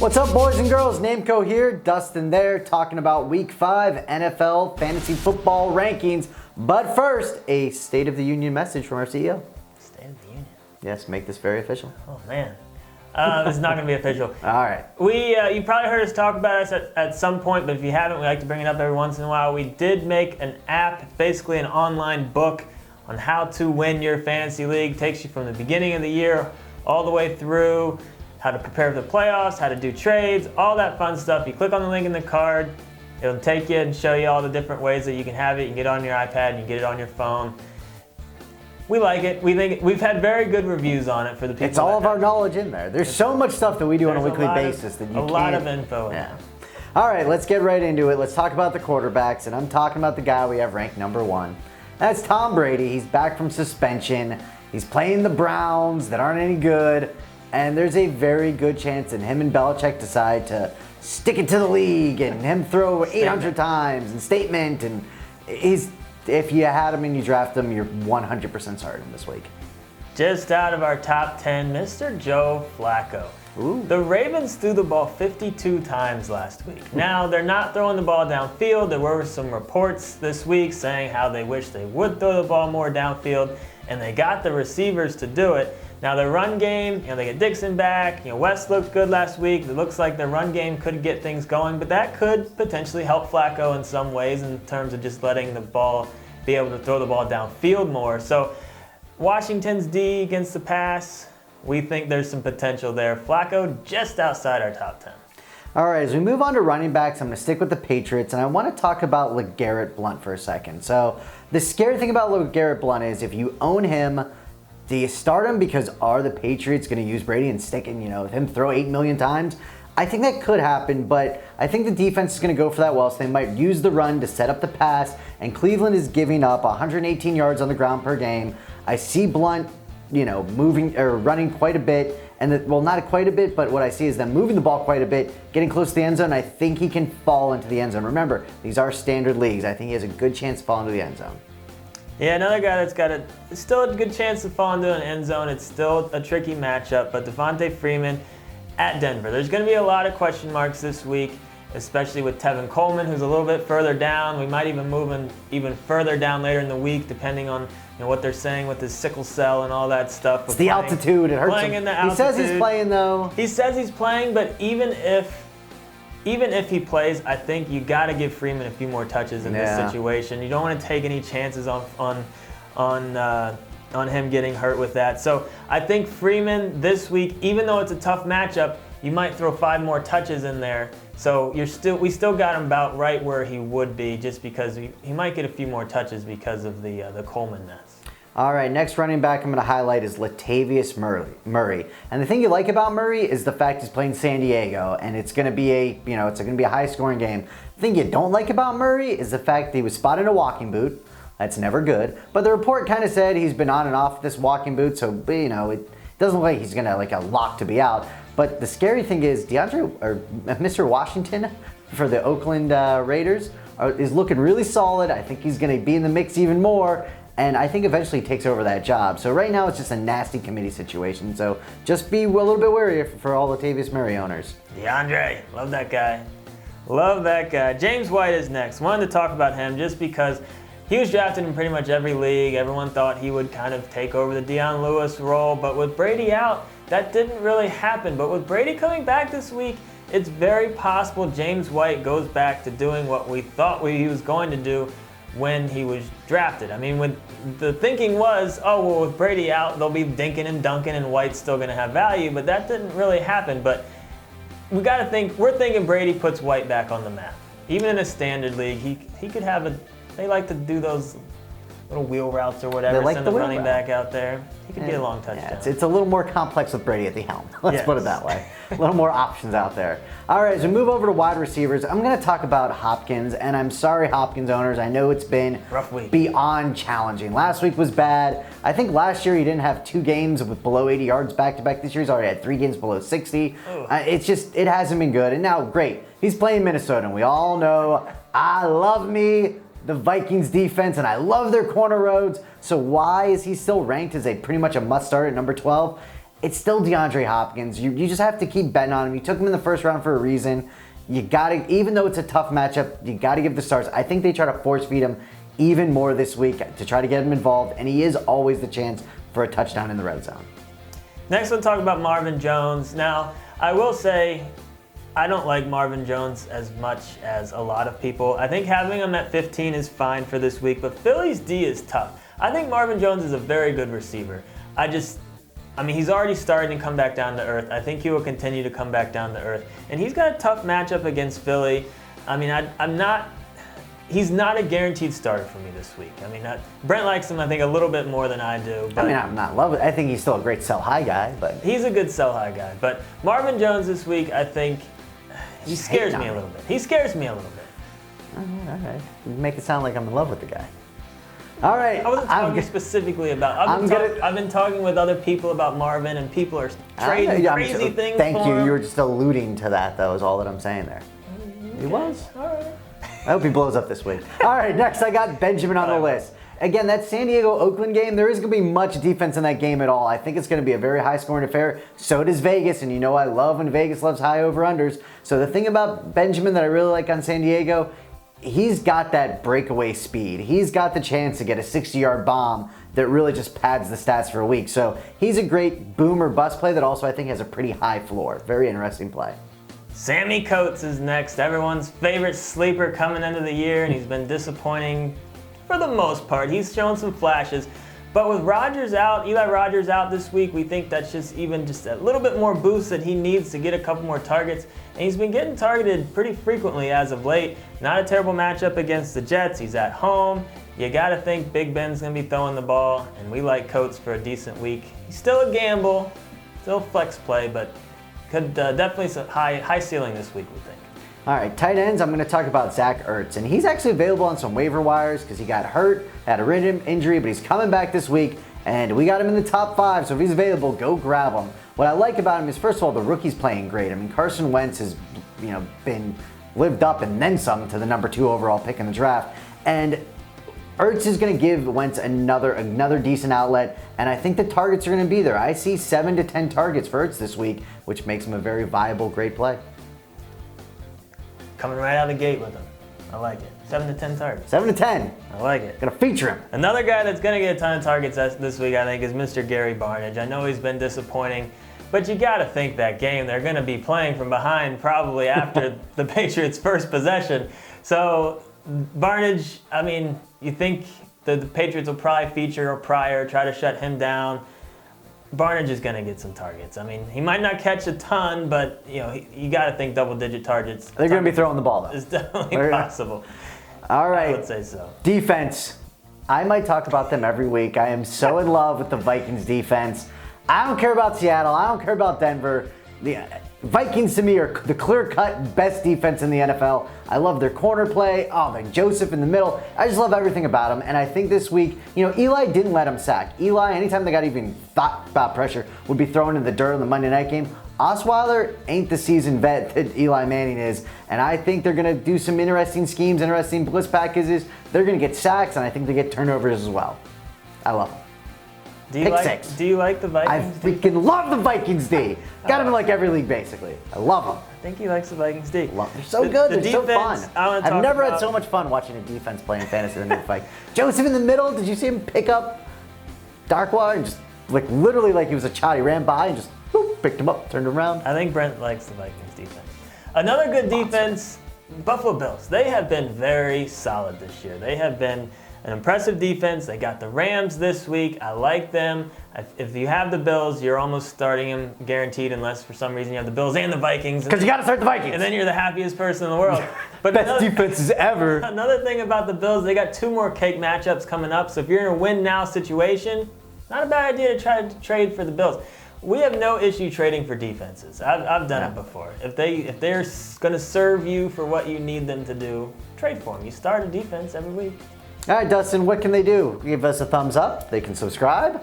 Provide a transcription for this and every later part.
What's up, boys and girls? Nameco here, Dustin there, talking about Week 5 NFL Fantasy Football rankings. But first, a State of the Union message from our CEO. State of the Union? Yes, make this very official. Oh, man. This is not going to be official. All right. You probably heard us talk about this at some point, but if you haven't, we like to bring it up every once in a while. We did make an app, basically an online book on how to win your fantasy league. Takes you from the beginning of the year all the way through, how to prepare for the playoffs, how to do trades, all that fun stuff. You click on the link in the card, it'll take you and show you all the different ways that you can have it. You can get it on your iPad, you can get it on your phone. We like it. We've had very good reviews on it for the people. It's all of our knowledge in there. There's so much stuff that we do on a weekly basis that you can't. A lot of info. Yeah. All right, let's get right into it. Let's talk about the quarterbacks, and I'm talking about the guy we have ranked number 1. That's Tom Brady. He's back from suspension. He's playing the Browns that aren't any good. And there's a very good chance that him and Belichick decide to stick it to the league and him throw 800 times and statement. And if you had him and you draft him, you're 100% starting him this week. Just out of our top 10, Mr. Joe Flacco. Ooh. The Ravens threw the ball 52 times last week. Now, they're not throwing the ball downfield. There were some reports this week saying how they wish they would throw the ball more downfield, and they got the receivers to do it. Now, their run game, they get Dixon back. West looked good last week. It looks like their run game could get things going, but that could potentially help Flacco in some ways in terms of just letting the ball be able to throw the ball downfield more. So, Washington's D against the pass, we think there's some potential there. Flacco just outside our top 10. All right, as we move on to running backs, I'm going to stick with the Patriots, and I want to talk about LeGarrette Blount for a second. So, the scary thing about LeGarrette Blount is if you own him, do you start him because are the Patriots going to use Brady and stick in, him throw 8 million times? I think that could happen, but I think the defense is going to go for that well, so they might use the run to set up the pass, and Cleveland is giving up 118 yards on the ground per game. I see Blount, moving or running quite a bit, and not quite a bit, but what I see is them moving the ball quite a bit, getting close to the end zone. I think he can fall into the end zone. Remember, these are standard leagues. I think he has a good chance to fall into the end zone. Yeah, another guy that's got still a good chance to fall into an end zone. It's still a tricky matchup, but Devontae Freeman at Denver. There's going to be a lot of question marks this week, especially with Tevin Coleman, who's a little bit further down. We might even move him even further down later in the week, depending on what they're saying with his sickle cell and all that stuff. It's the altitude. It hurts him. In the altitude. He says he's playing, though. He says he's playing, but even if he plays, I think you got to give Freeman a few more touches in this situation. You don't want to take any chances on him getting hurt with that. So I think Freeman this week, even though it's a tough matchup, you might throw 5 more touches in there. So we still got him about right where he would be, just because he might get a few more touches because of the Coleman mess. All right, next running back I'm going to highlight is Latavius Murray. And the thing you like about Murray is the fact he's playing San Diego, and it's going to be a high-scoring game. The thing you don't like about Murray is the fact that he was spotted in a walking boot. That's never good. But the report kind of said he's been on and off this walking boot, so it doesn't look like he's going to a lock to be out. But the scary thing is Mr. Washington for the Oakland Raiders is looking really solid. I think he's going to be in the mix even more. And I think eventually he takes over that job. So right now it's just a nasty committee situation. So just be a little bit wary for all Latavius Murray owners. DeAndre, love that guy. Love that guy. James White is next. Wanted to talk about him just because he was drafted in pretty much every league. Everyone thought he would kind of take over the Deion Lewis role. But with Brady out, that didn't really happen. But with Brady coming back this week, it's very possible James White goes back to doing what we thought he was going to do when he was drafted. I mean, when the thinking was, with Brady out, they'll be dinking and dunking and White's still going to have value, but that didn't really happen. But we're thinking Brady puts White back on the map. Even in a standard league, he could have they like to do those little wheel routes or whatever, send the running back out there. He could get a long touchdown. Yeah, it's a little more complex with Brady at the helm. Let's put it that way. A little more options out there. All right, as we move over to wide receivers, I'm going to talk about Hopkins, and I'm sorry, Hopkins owners. I know it's been rough week, beyond challenging. Last week was bad. I think last year he didn't have 2 games with below 80 yards back-to-back. This year he's already had 3 games below 60. It hasn't been good. And now, great, he's playing Minnesota, and we all know I love me the Vikings defense, and I love their corner roads. So why is he still ranked as pretty much a must start at number 12? it's still DeAndre Hopkins. You just have to keep betting on him. You took him in the first round for a reason. You gotta, even though it's a tough matchup, you gotta give the starts. I think they try to force feed him even more this week to try to get him involved, and he is always the chance for a touchdown in the red zone. Next, we'll talk about Marvin Jones. Now, I will say, I don't like Marvin Jones as much as a lot of people. I think having him at 15 is fine for this week, but Philly's D is tough. I think Marvin Jones is a very good receiver. He's already starting to come back down to earth. I think he will continue to come back down to earth. And he's got a tough matchup against Philly. He's not a guaranteed starter for me this week. Brent likes him, I think, a little bit more than I do. But I'm not loving it. I think he's still a great sell high guy, but he's a good sell high guy. But Marvin Jones this week, I think, he scares me a little bit. He scares me a little bit. All right. You make it sound like I'm in love with the guy. All right. I wasn't talking specifically about. I've been talking with other people about Marvin, and people are trading crazy things. Thank for you. him. You were just alluding to that, though, is all that I'm saying there. Okay. He was. All right. I hope he blows up this week. All right, next I got Benjamin on the list. Again, that San Diego-Oakland game, there isn't going to be much defense in that game at all. I think it's going to be a very high-scoring affair. So does Vegas, and you know I love when Vegas loves high over-unders. So the thing about Benjamin that I really like on San Diego, he's got that breakaway speed. He's got the chance to get a 60-yard bomb that really just pads the stats for a week. So he's a great boom or bust play that also I think has a pretty high floor. Very interesting play. Sammy Coates is next, everyone's favorite sleeper coming into the year, and he's been disappointing for the most part. He's shown some flashes, but with Eli Rogers out this week, we think that's just a little bit more boost that he needs to get a couple more targets, and he's been getting targeted pretty frequently as of late. Not a terrible matchup against the Jets. He's at home. You gotta think Big Ben's gonna be throwing the ball, and we like Coates for a decent week. He's still a gamble, still flex play, but could definitely some high ceiling this week, we think. All right, tight ends, I'm going to talk about Zach Ertz. And he's actually available on some waiver wires because he got hurt, had a rhythm injury, but he's coming back this week. And we got him in the top 5, so if he's available, go grab him. What I like about him is, first of all, the rookie's playing great. Carson Wentz has been lived up and then some to the number 2 overall pick in the draft. And Ertz is going to give Wentz another decent outlet, and I think the targets are going to be there. I see 7 to 10 targets for Ertz this week, which makes him a very viable, great play. Coming right out of the gate with him. I like it. 7 to 10 targets. 7 to 10. I like it. Gonna feature him. Another guy that's going to get a ton of targets this week, I think, is Mr. Gary Barnidge. I know he's been disappointing, but you got to think that game they're going to be playing from behind probably after the Patriots' first possession. So Barnidge, you think the Patriots will probably feature Pryor, try to shut him down. Barnidge is going to get some targets. He might not catch a ton, but you got to think double-digit targets. They're going to be throwing the ball, though. It's definitely possible. All right. I would say so. Defense. I might talk about them every week. I am so in love with the Vikings defense. I don't care about Seattle. I don't care about Denver. The Vikings to me are the clear-cut best defense in the NFL. I love their corner play. Oh, the Joseph in the middle. I just love everything about them. And I think this week, Eli didn't let him sack. Eli, anytime they got even thought about pressure, would be thrown in the dirt in the Monday night game. Osweiler ain't the seasoned vet that Eli Manning is. And I think they're going to do some interesting schemes, interesting blitz packages. They're going to get sacks, and I think they get turnovers as well. I love them. Do you like the Vikings? I freaking love the Vikings D. Got them in like every league, basically. I love them. I think he likes the Vikings D. They're so good. They're so fun. I've never had so much fun watching a defense play in fantasy than this fight. Joseph in the middle. Did you see him pick up Darkwater and just literally like he was a child? He ran by and just picked him up, turned him around. I think Brent likes the Vikings defense. Another good defense, Buffalo Bills. They have been very solid this year. They have been an impressive defense. They got the Rams this week. I like them. If you have the Bills, you're almost starting them guaranteed, unless for some reason you have the Bills and the Vikings. Because you got to start the Vikings. And then you're the happiest person in the world. But best defenses ever. Another thing about the Bills, they got 2 more cake matchups coming up. So if you're in a win now situation, not a bad idea to try to trade for the Bills. We have no issue trading for defenses. I've done it before. If they're going to serve you for what you need them to do, trade for them. You start a defense every week. All right, Dustin, what can they do? Give us a thumbs up. They can subscribe.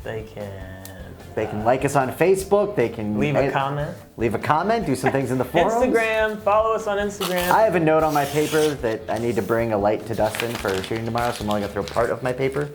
They can like us on Facebook. They can leave a comment. Leave a comment. Do some things in the forums. Instagram. Follow us on Instagram. I have a note on my paper that I need to bring a light to Dustin for shooting tomorrow, so I'm only going to throw part of my paper.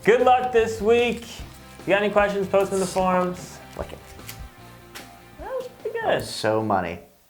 Good luck this week. If you got any questions, post them in the forums. Look it. That was pretty good. So money.